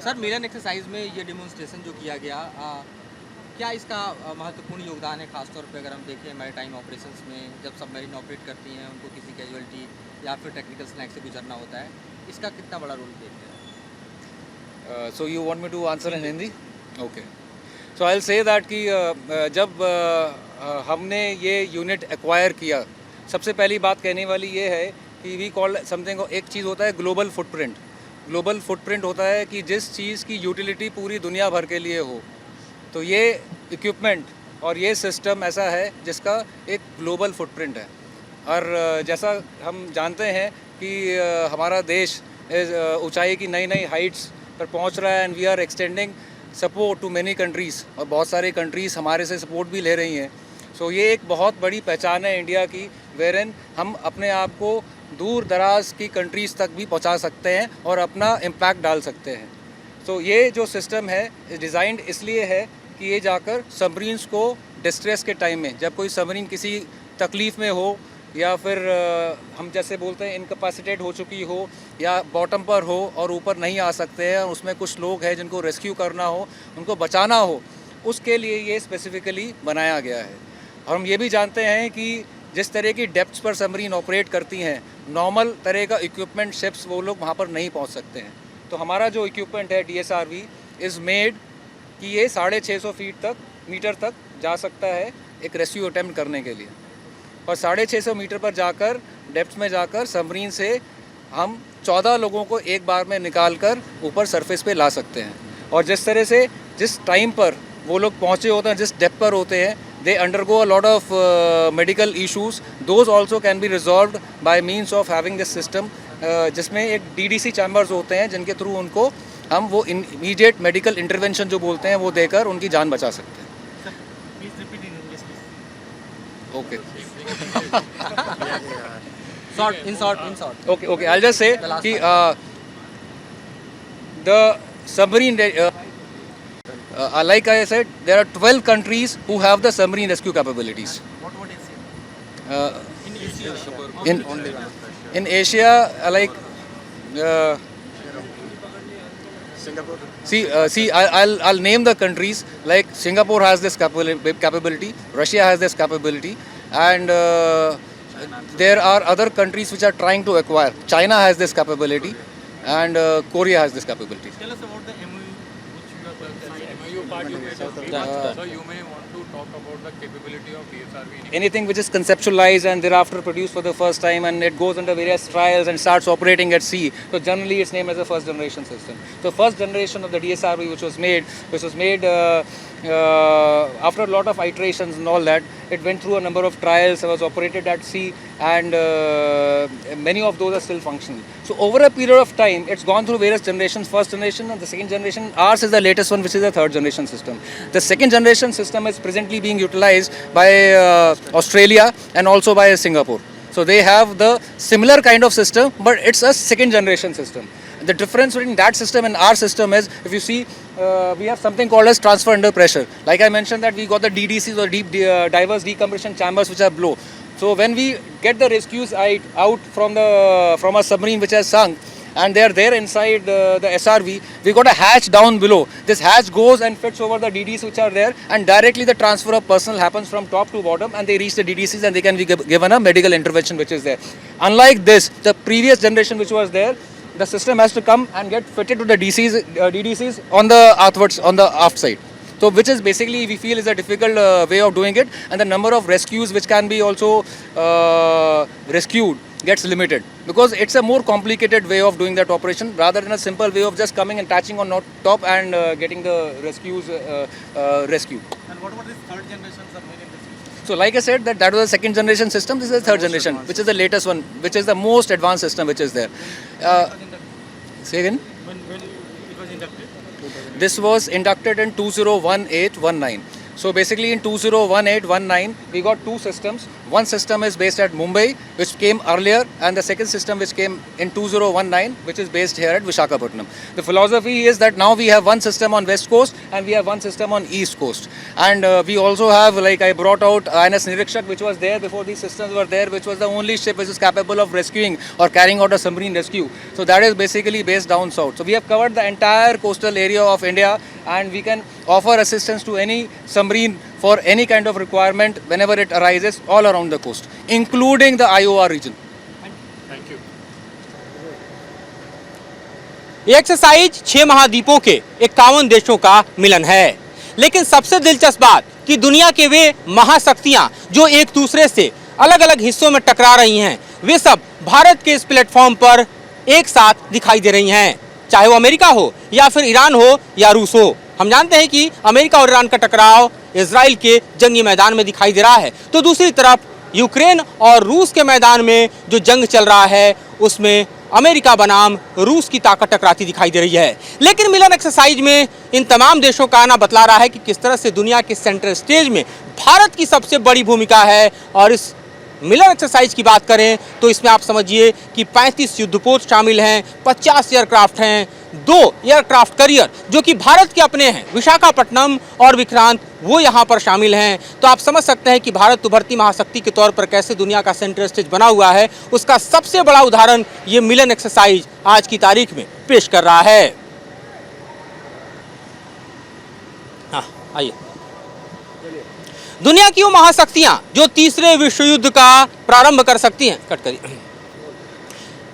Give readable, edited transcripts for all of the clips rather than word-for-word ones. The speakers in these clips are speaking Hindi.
सर मिलन एक्सरसाइज में ये डेमोन्स्ट्रेशन जो किया गया क्या इसका महत्वपूर्ण योगदान है, खासतौर पे अगर हम देखें मैरीटाइम ऑपरेशंस में जब सबमरीन ऑपरेट करती हैं उनको किसी कैजुअल्टी या फिर टेक्निकल स्नैक से गुजरना होता है, इसका कितना बड़ा रोल देखते हैं? So you want me to answer in Hindi? Okay. So I'll say that कि जब हमने ये यूनिट एक्वायर किया, सबसे पहली बात कहने वाली ये है कि वी कॉल समथिंग, एक चीज़ होता है ग्लोबल फुटप्रिंट। ग्लोबल फुटप्रिंट होता है कि जिस चीज़ की यूटिलिटी पूरी दुनिया भर के लिए हो, तो ये इक्विपमेंट और ये सिस्टम ऐसा है जिसका एक ग्लोबल फुटप्रिंट है। और जैसा हम जानते हैं कि हमारा देश ऊंचाई की नई नई हाइट्स पर पहुंच रहा है and we are extending support to many countries, और बहुत सारे कंट्रीज़ हमारे से सपोर्ट भी ले रही हैं। सो ये एक बहुत बड़ी पहचान है इंडिया की, वेरन हम अपने आप को दूर दराज की कंट्रीज़ तक भी पहुंचा सकते हैं और अपना इम्पैक्ट डाल सकते हैं। तो ये जो सिस्टम है डिज़ाइंड इसलिए है कि ये जाकर सबमरीन्स को डिस्ट्रेस के टाइम में, जब कोई सबमरीन किसी तकलीफ़ में हो या फिर हम जैसे बोलते हैं इनकैपेसिटेट हो चुकी हो या बॉटम पर हो और ऊपर नहीं आ सकते हैं, उसमें कुछ लोग हैं जिनको रेस्क्यू करना हो, उनको बचाना हो, उसके लिए ये स्पेसिफ़िकली बनाया गया है। और हम ये भी जानते हैं कि जिस तरह की डेप्थ्स पर सबमरीन ऑपरेट करती हैं, नॉर्मल तरह का इक्विपमेंट शिप्स वो लोग वहाँ पर नहीं पहुँच सकते हैं। तो हमारा जो इक्विपमेंट है DSRV इज़ मेड कि ये 650 फीट मीटर तक जा सकता है एक रेस्क्यू अटेम्प्ट करने के लिए, और 650 मीटर पर जाकर डेप्थ में जाकर सबमरीन से हम 14 लोगों को एक बार में निकाल कर ऊपर सरफेस पे ला सकते हैं। और जिस तरह से जिस टाइम पर वो लोग पहुँचे होते हैं, जिस डेप्थ पर होते हैं, they undergo a lot of medical issues. Those also can be resolved by means of having this system, जिसमें एक DDC चैम्बर्स होते हैं जिनके थ्रू उनको हम वो इमीडिएट मेडिकल इंटरवेंशन जो बोलते हैं वो देकर उनकी जान बचा सकते हैं। Please repeat in English please. Okay short. Okay, I'll just say कि the submarine like I said, there are 12 countries who have the submarine rescue capabilities. What is In Asia, like Singapore. I'll name the countries. Like Singapore has this capability, Russia has this capability, and there are other countries which are trying to acquire. China has this capability, and Korea has this capability. Tell us about the MOU which you have signed. MOU part you made of Uh, so you may want to talk about the capability of DSRV. Anything which is conceptualized and thereafter produced for the first time, and it goes under various trials and starts operating at sea. So generally it's named as a first generation system. So first generation of the DSRV which was made after a lot of iterations and all that, it went through a number of trials, was operated at sea, and many of those are still functional. So over a period of time, it's gone through various generations, first generation and the second generation. Ours is the latest one, which is the third generation system. The second generation system is presently being utilized by Australia and also by Singapore. So they have the similar kind of system, but it's a second generation system. The difference between that system and our system is, if you see, we have something called as transfer under pressure. Like I mentioned that we got the DDCs, or deep diverse decompression chambers, which are below. So when we get the rescues out from a submarine which has sunk, and they are there inside the SRV, we got a hatch down below. This hatch goes and fits over the DDCs which are there, and directly the transfer of personnel happens from top to bottom, and they reach the DDCs and they can be given a medical intervention which is there. Unlike this, the previous generation which was there, the system has to come and get fitted to the DDCs on the aft side. So which is basically, we feel, is a difficult way of doing it, and the number of rescues which can be also rescued gets limited, because it's a more complicated way of doing that operation rather than a simple way of just coming and attaching on top and getting the rescues rescued. And what about this third generation submarine rescue? So like I said, that was the second generation system. This is the third generation, which is the latest one, which is the most advanced system which is there. Say again? When it was inducted? This was inducted in 2018-19. So basically in 2018-19 we got two systems. One system is based at Mumbai, which came earlier, and the second system which came in 2019, which is based here at Visakhapatnam. The philosophy is that now we have one system on West Coast and we have one system on East Coast. And we also have, like I brought out INS Nirikshak, which was there before these systems were there, which was the only ship which is capable of rescuing or carrying out a submarine rescue. So that is basically based down south. So we have covered the entire coastal area of India, and we can offer assistance to any submarine for any kind of requirement whenever it arises all around the coast, including the IOR region. Thank you. ये एक्सरसाइज 6 महाद्वीपों के 51 देशों का मिलन है। लेकिन सबसे दिलचस्प बात कि दुनिया के वे महाशक्तियां जो एक दूसरे से अलग अलग हिस्सों में टकरा रही हैं, वे सब भारत के इस प्लेटफॉर्म पर एक साथ दिखाई दे रही हैं, चाहे वो अमेरिका हो या फिर ईरान हो या रूस हो। हम जानते हैं कि अमेरिका और ईरान का टकराव इजराइल के जंगी मैदान में दिखाई दे रहा है, तो दूसरी तरफ यूक्रेन और रूस के मैदान में जो जंग चल रहा है उसमें अमेरिका बनाम रूस की ताकत टकराती दिखाई दे रही है। लेकिन मिलन एक्सरसाइज में इन तमाम देशों का आना बतला रहा है कि किस तरह से दुनिया के सेंट्रल स्टेज में भारत की सबसे बड़ी भूमिका है। और इस मिलन एक्सरसाइज की बात करें तो इसमें आप समझिए कि 35 युद्धपोत शामिल हैं, 50 एयरक्राफ्ट हैं, 2 एयरक्राफ्ट करियर जो कि भारत के अपने हैं, विशाखापट्टनम और विक्रांत, वो यहाँ पर शामिल हैं। तो आप समझ सकते हैं कि भारत उभरती महाशक्ति के तौर पर कैसे दुनिया का सेंट्रल स्टेज बना हुआ है। उसका सबसे बड़ा उदाहरण ये मिलन एक्सरसाइज आज की तारीख में पेश कर रहा है। हाँ, आइए। दुनिया की वो महाशक्तियां जो तीसरे विश्व युद्ध का प्रारंभ कर सकती हैं, कट करिए।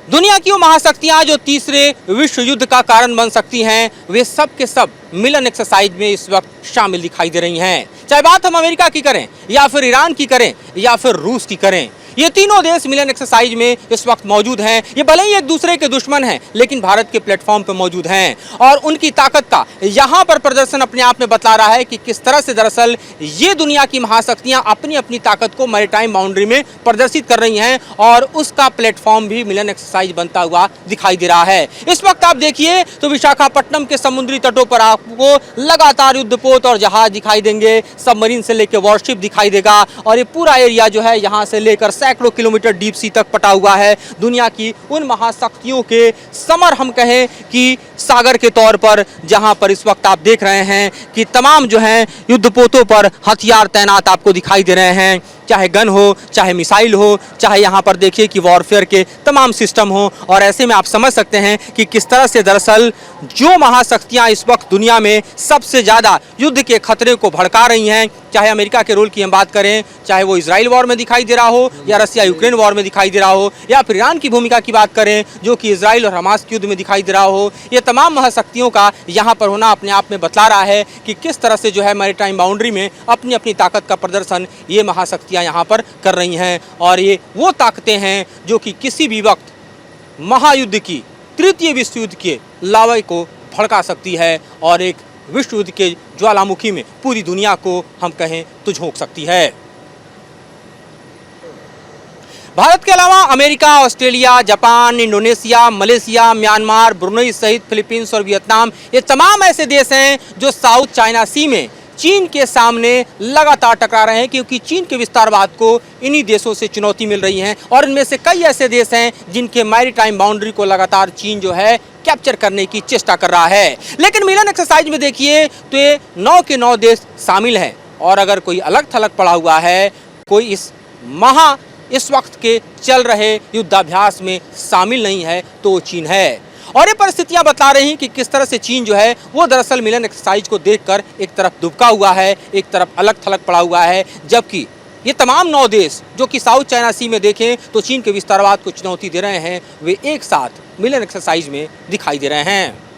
दुनिया की वो महाशक्तियां जो तीसरे विश्व युद्ध का कारण बन सकती हैं, वे सब के सब मिलन एक्सरसाइज में इस वक्त शामिल दिखाई दे रही हैं। चाहे बात हम अमेरिका की करें या फिर ईरान की करें या फिर रूस की करें, ये तीनों देश मिलन एक्सरसाइज में इस वक्त मौजूद हैं। ये भले ही एक दूसरे के दुश्मन हैं, लेकिन भारत के प्लेटफॉर्म पर मौजूद हैं और उनकी ताकत का यहाँ पर प्रदर्शन अपने आप में बतला रहा है कि किस तरह से दरअसल ये दुनिया की महाशक्तियाँ अपनी अपनी ताकत को मैरीटाइम बाउंड्री में प्रदर्शित कर रही हैं और उसका प्लेटफॉर्म भी मिलन एक्सरसाइज बनता हुआ दिखाई दे रहा है। इस वक्त आप देखिए तो विशाखापट्टनम के समुद्री तटों पर आपको लगातार युद्धपोत और जहाज दिखाई देंगे, सबमरीन से लेकर वॉरशिप दिखाई देगा और ये पूरा एरिया जो है यहाँ से लेकर सैकड़ों किलोमीटर डीप सी तक पटा हुआ है। दुनिया की उन महाशक्तियों के समर हम कहें कि सागर के तौर पर, जहां पर इस वक्त आप देख रहे हैं कि तमाम जो हैं युद्धपोतों पर हथियार तैनात आपको दिखाई दे रहे हैं, चाहे गन हो, चाहे मिसाइल हो, चाहे यहाँ पर देखिए कि वॉरफेयर के तमाम सिस्टम हो। और ऐसे में आप समझ सकते हैं कि किस तरह से दरअसल जो महाशक्तियाँ इस वक्त दुनिया में सबसे ज़्यादा युद्ध के खतरे को भड़का रही हैं, चाहे अमेरिका के रोल की हम बात करें, चाहे वो इजराइल वॉर में दिखाई दे रहा हो या रसिया यूक्रेन वॉर में दिखाई दे रहा हो, या फिर ईरान की भूमिका की बात करें जो कि इजराइल और हमास के युद्ध में दिखाई दे रहा हो, ये तमाम महाशक्तियों का यहाँ पर होना अपने आप में बतला रहा है कि किस तरह से जो है मैरीटाइम बाउंड्री में अपनी अपनी ताकत का प्रदर्शन ये महाशक्तियाँ यहाँ पर कर रही हैं। और ये वो ताकतें हैं जो कि किसी भी वक्त महायुद्ध की, तृतीय विश्व युद्ध के लावे को भड़का सकती है और एक विश्व युद्ध के ज्वालामुखी में पूरी दुनिया को हम कहें तो झोंक सकती है। भारत के अलावा America, Australia, Japan, Indonesia, Malaysia, Myanmar, Brunei सहित फिलीपींस और वियतनाम, ये तमाम ऐसे देश हैं जो साउथ चाइना सी में चीन के सामने लगातार टकरा रहे हैं, क्योंकि चीन के विस्तारवाद को इन्हीं देशों से चुनौती मिल रही है। और इनमें से कई ऐसे देश हैं जिनके मैरीटाइम बाउंड्री को लगातार चीन जो है कैप्चर करने की चेष्टा कर रहा है। लेकिन मिलन एक्सरसाइज में देखिए तो ये 9 के 9 देश शामिल हैं और अगर कोई अलग थलग पड़ा हुआ है, कोई इस वक्त के चल रहे युद्धाभ्यास में शामिल नहीं है, तो वो चीन है। और ये परिस्थितियां बता रही हैं कि किस तरह से चीन जो है वो दरअसल मिलन एक्सरसाइज को देखकर एक तरफ दुबका हुआ है, एक तरफ अलग थलग पड़ा हुआ है, जबकि ये तमाम 9 देश जो कि साउथ चाइना सी में देखें तो चीन के विस्तारवाद को चुनौती दे रहे हैं, वे एक साथ मिलन एक्सरसाइज में दिखाई दे रहे हैं।